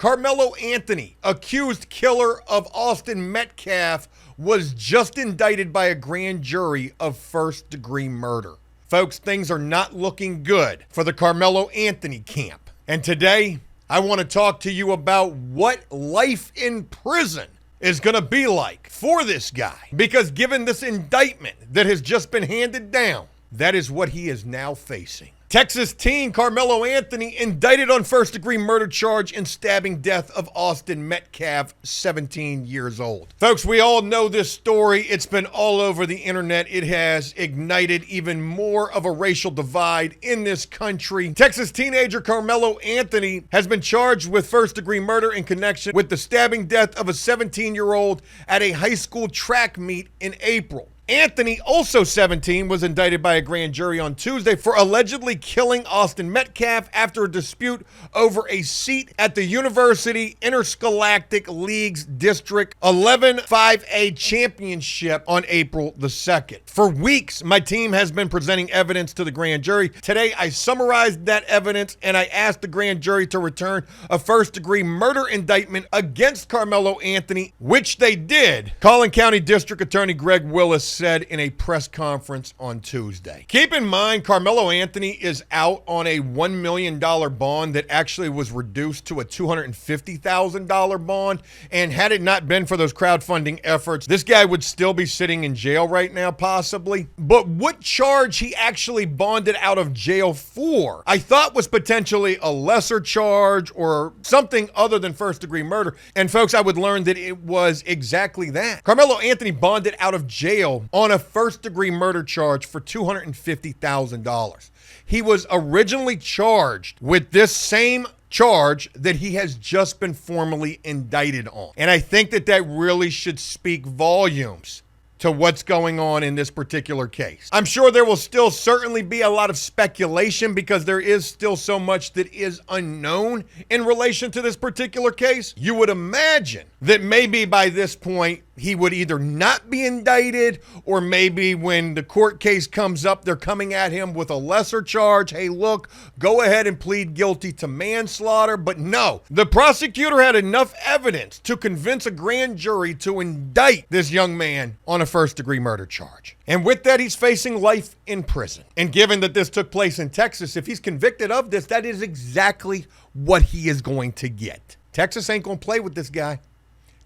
Karmelo Anthony, accused killer of Austin Metcalf, was just indicted by a grand jury of first-degree murder. Folks, things are not looking good for the Karmelo Anthony camp. And today, I want to talk to you about what life in prison is going to be like for this guy. Because given this indictment that has just been handed down, that is what he is now facing. Texas teen Karmelo Anthony indicted on first-degree murder charge in stabbing death of Austin Metcalf, 17 years old. Folks, we all know this story. It's been all over the internet. It has ignited even more of a racial divide in this country. Texas teenager Karmelo Anthony has been charged with first-degree murder in connection with the stabbing death of a 17-year-old at a high school track meet in April. Anthony, also 17, was indicted by a grand jury on Tuesday for allegedly killing Austin Metcalf after a dispute over a seat at the University Interscholastic League's District 11 5A championship on April the 2nd. For weeks, my team has been presenting evidence to the grand jury. Today, I summarized that evidence and I asked the grand jury to return a first-degree murder indictment against Karmelo Anthony, which they did. Collin County District Attorney Greg Willis said in a press conference on Tuesday. Keep in mind, Karmelo Anthony is out on a $1 million bond that actually was reduced to a $250,000 bond. And had it not been for those crowdfunding efforts, this guy would still be sitting in jail right now, possibly. But what charge he actually bonded out of jail for, I thought was potentially a lesser charge or something other than first-degree murder. And folks, I would learn that it was exactly that. Karmelo Anthony bonded out of jail on a first-degree murder charge for $250,000. He was originally charged with this same charge that he has just been formally indicted on. And I think that that really should speak volumes to what's going on in this particular case. I'm sure there will still certainly be a lot of speculation because there is still so much that is unknown in relation to this particular case. You would imagine that maybe by this point, he would either not be indicted or maybe when the court case comes up, they're coming at him with a lesser charge. Hey, look, go ahead and plead guilty to manslaughter. But no, the prosecutor had enough evidence to convince a grand jury to indict this young man on a first-degree murder charge. And with that, he's facing life in prison. And given that this took place in Texas, if he's convicted of this, that is exactly what he is going to get. Texas ain't going to play with this guy.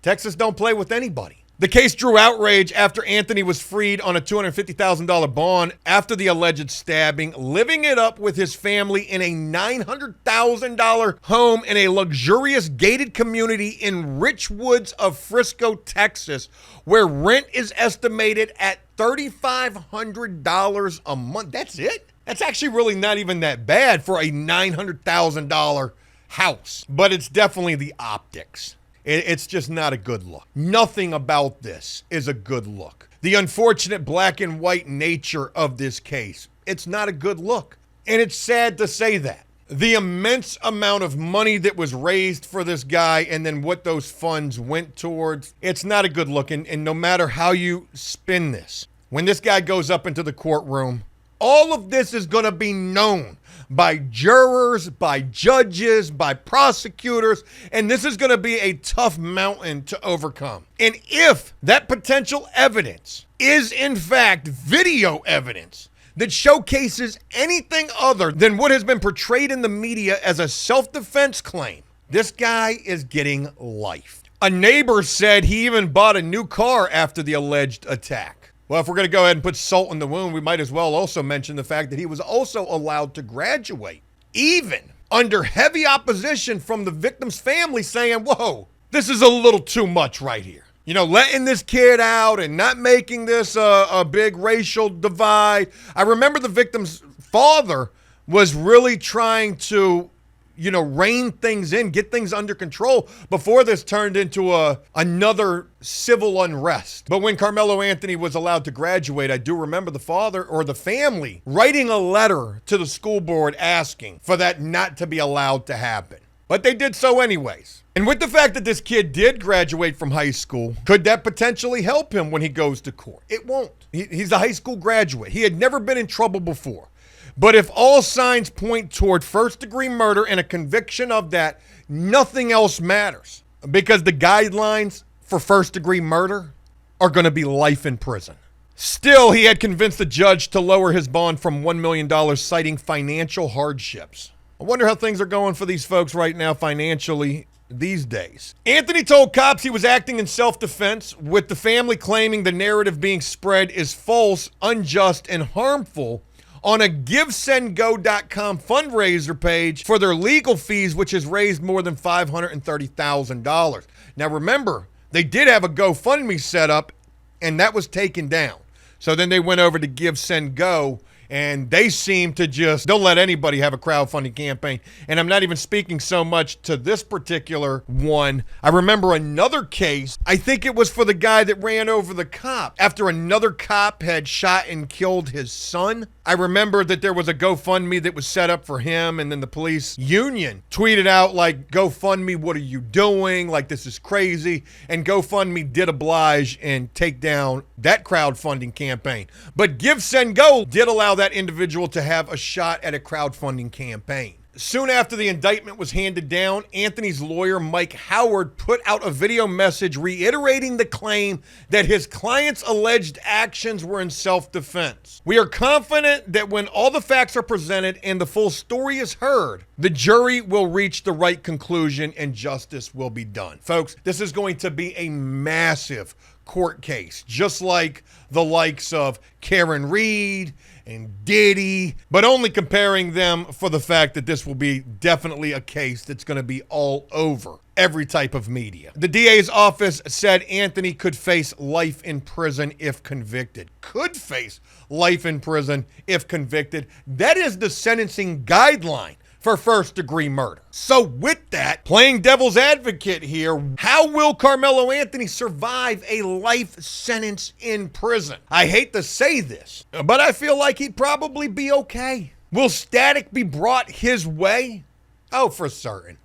Texas don't play with anybody. The case drew outrage after Anthony was freed on a $250,000 bond after the alleged stabbing, living it up with his family in a $900,000 home in a luxurious gated community in Rich Woods of Frisco, Texas, where rent is estimated at $3,500 a month. That's it? That's actually really not even that bad for a $900,000 house, but it's definitely the optics. It's just not a good look. Nothing about this is a good look. The unfortunate black and white nature of this case, it's not a good look. And it's sad to say that. The immense amount of money that was raised for this guy and then what those funds went towards, it's not a good look. And no matter how you spin this, when this guy goes up into the courtroom, all of this is going to be known by jurors, by judges, by prosecutors, and this is going to be a tough mountain to overcome. And if that potential evidence is in fact video evidence that showcases anything other than what has been portrayed in the media as a self-defense claim, this guy is getting life. A neighbor said he even bought a new car after the alleged attack. Well, if we're going to go ahead and put salt in the wound, we might as well also mention the fact that he was also allowed to graduate, even under heavy opposition from the victim's family saying, whoa, this is a little too much right here. You know, letting this kid out and not making this a big racial divide. I remember the victim's father was really trying to rein things in, get things under control before this turned into another civil unrest. But when Karmelo Anthony was allowed to graduate, I do remember the father or the family writing a letter to the school board asking for that not to be allowed to happen. But they did so anyways. And with the fact that this kid did graduate from high school, could that potentially help him when he goes to court? It won't. He's a high school graduate. He had never been in trouble before. But if all signs point toward first-degree murder and a conviction of that, nothing else matters because the guidelines for first-degree murder are going to be life in prison. Still, he had convinced the judge to lower his bond from $1 million, citing financial hardships. I wonder how things are going for these folks right now financially these days. Anthony told cops he was acting in self-defense, with the family claiming the narrative being spread is false, unjust, and harmful on a GiveSendGo.com fundraiser page for their legal fees, which has raised more than $530,000. Now remember, they did have a GoFundMe set up, and that was taken down. So then they went over to GiveSendGo, and they seem to just don't let anybody have a crowdfunding campaign. And I'm not even speaking so much to this particular one. I remember another case. I think it was for the guy that ran over the cop after another cop had shot and killed his son. I remember that there was a GoFundMe that was set up for him, and then the police union tweeted out like, GoFundMe, what are you doing? Like, this is crazy. And GoFundMe did oblige and take down that crowdfunding campaign. But GiveSendGo did allow that individual to have a shot at a crowdfunding campaign. Soon after the indictment was handed down, Anthony's lawyer, Mike Howard, put out a video message reiterating the claim that his client's alleged actions were in self-defense. We are confident that when all the facts are presented and the full story is heard, the jury will reach the right conclusion and justice will be done. Folks, this is going to be a massive court case, just like the likes of Karen Reed and Diddy, but only comparing them for the fact that this will be definitely a case that's going to be all over every type of media. The DA's office said Anthony could face life in prison if convicted. Could face life in prison if convicted. That is the sentencing guideline for first-degree murder. So with that, playing devil's advocate here, how will Karmelo Anthony survive a life sentence in prison? I hate to say this, but I feel like he'd probably be okay. Will static be brought his way? Oh, for certain.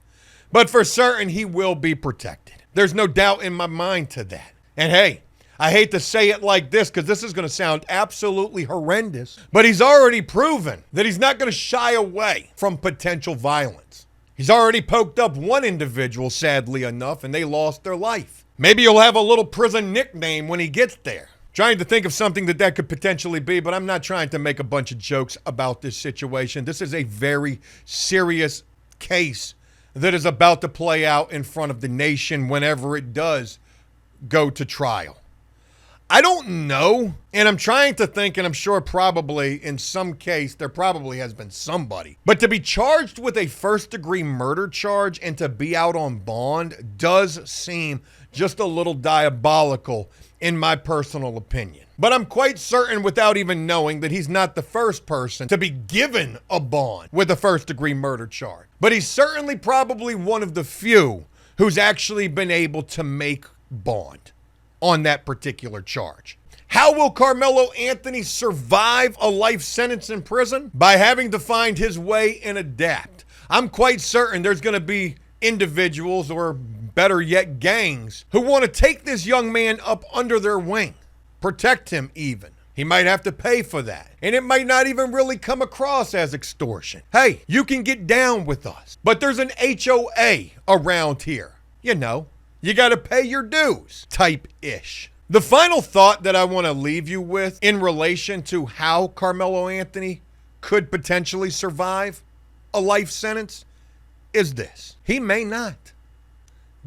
But for certain, he will be protected. There's no doubt in my mind to that. And hey, I hate to say it like this because this is going to sound absolutely horrendous, but he's already proven that he's not going to shy away from potential violence. He's already poked up one individual, sadly enough, and they lost their life. Maybe he'll have a little prison nickname when he gets there. Trying to think of something that could potentially be, but I'm not trying to make a bunch of jokes about this situation. This is a very serious case that is about to play out in front of the nation whenever it does go to trial. I don't know, and I'm trying to think, and I'm sure probably in some case there probably has been somebody, but to be charged with a first-degree murder charge and to be out on bond does seem just a little diabolical in my personal opinion. But I'm quite certain without even knowing that he's not the first person to be given a bond with a first-degree murder charge. But he's certainly probably one of the few who's actually been able to make bond on that particular charge. How will Karmelo Anthony survive a life sentence in prison? By having to find his way and adapt. I'm quite certain there's going to be individuals, or better yet gangs, who want to take this young man up under their wing, protect him even. He might have to pay for that. And it might not even really come across as extortion. Hey, you can get down with us, but there's an HOA around here. You know, you got to pay your dues type-ish. The final thought that I want to leave you with in relation to how Karmelo Anthony could potentially survive a life sentence is this. He may not.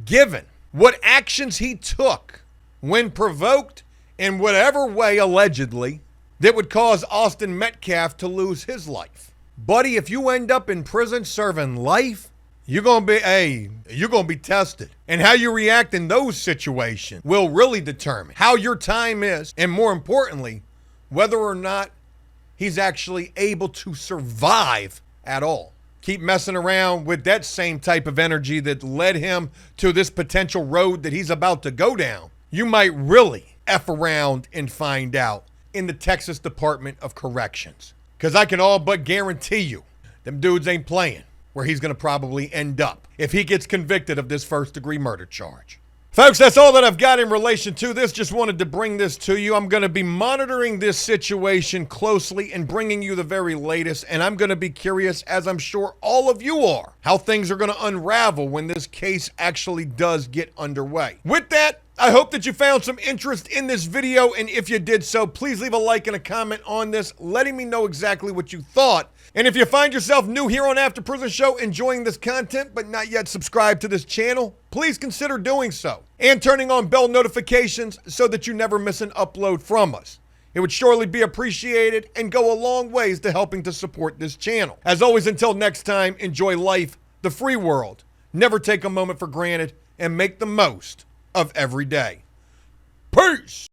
Given what actions he took when provoked in whatever way allegedly that would cause Austin Metcalf to lose his life. Buddy, if you end up in prison serving life, you're going to be tested. And how you react in those situations will really determine how your time is, and more importantly, whether or not he's actually able to survive at all. Keep messing around with that same type of energy that led him to this potential road that he's about to go down. You might really F around and find out in the Texas Department of Corrections. Because I can all but guarantee you, them dudes ain't playing where he's going to probably end up if he gets convicted of this first-degree murder charge. Folks, that's all that I've got in relation to this. Just wanted to bring this to you. I'm going to be monitoring this situation closely and bringing you the very latest. And I'm going to be curious, as I'm sure all of you are, how things are going to unravel when this case actually does get underway. With that, I hope that you found some interest in this video. And if you did so, please leave a like and a comment on this, letting me know exactly what you thought. And if you find yourself new here on After Prison Show, enjoying this content, but not yet subscribed to this channel, please consider doing so and turning on bell notifications so that you never miss an upload from us. It would surely be appreciated and go a long ways to helping to support this channel. As always, until next time, enjoy life, the free world. Never take a moment for granted and make the most of every day. Peace!